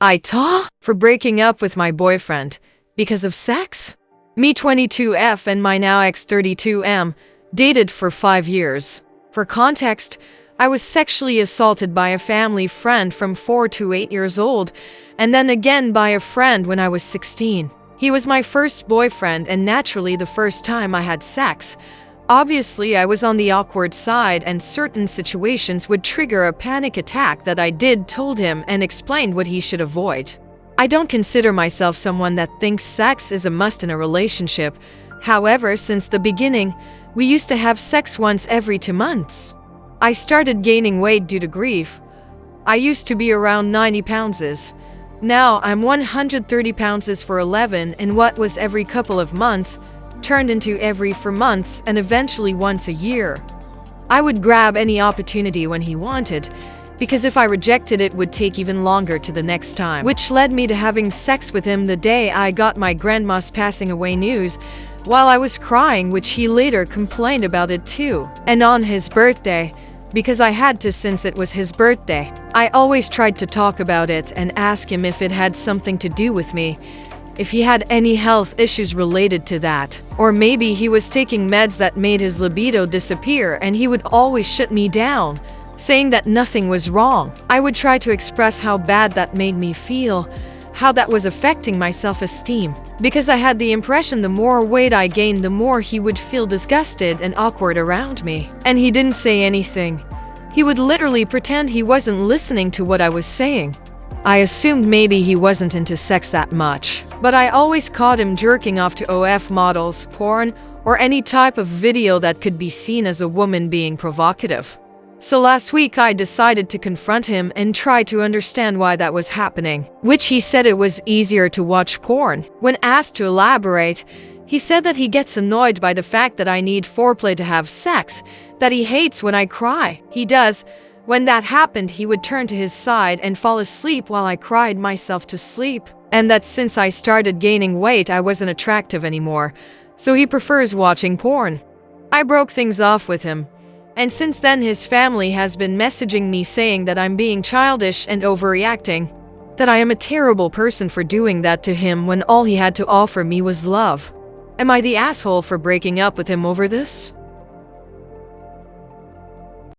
AITA for breaking up with my boyfriend because of sex? Me 22F and my now ex 32M dated for 5 years. For context, I was sexually assaulted by a family friend from 4 to 8 years old, and then again by a friend when I was 16. He was my first boyfriend and naturally the first time I had sex. Obviously, I was on the awkward side and certain situations would trigger a panic attack that I told him and explained what he should avoid. I don't consider myself someone that thinks sex is a must in a relationship. However, since the beginning, we used to have sex once every 2 months. I started gaining weight due to grief. I used to be around 90 pounds. Now I'm 130 pounds for 11, and what was every couple of months turned into every 4 months and eventually once a year. I would grab any opportunity when he wanted, because if I rejected it would take even longer to the next time, which led me to having sex with him the day I got my grandma's passing away news while I was crying, which he later complained about it too. And on his birthday, because I had to since it was his birthday. I always tried to talk about it and ask him if it had something to do with me, if he had any health issues related to that, or maybe he was taking meds that made his libido disappear, and he would always shut me down, saying that nothing was wrong. I would try to express how bad that made me feel, how that was affecting my self-esteem, because I had the impression the more weight I gained, the more he would feel disgusted and awkward around me. And he didn't say anything. He would literally pretend he wasn't listening to what I was saying. I assumed maybe he wasn't into sex that much, but I always caught him jerking off to OF models, porn, or any type of video that could be seen as a woman being provocative. So last week I decided to confront him and try to understand why that was happening, which he said it was easier to watch porn. When asked to elaborate, he said that he gets annoyed by the fact that I need foreplay to have sex, that he hates when I cry. He does. When that happened, he would turn to his side and fall asleep while I cried myself to sleep. And that since I started gaining weight, I wasn't attractive anymore, so he prefers watching porn. I broke things off with him, and since then his family has been messaging me saying that I'm being childish and overreacting, that I am a terrible person for doing that to him when all he had to offer me was love. Am I the asshole for breaking up with him over this?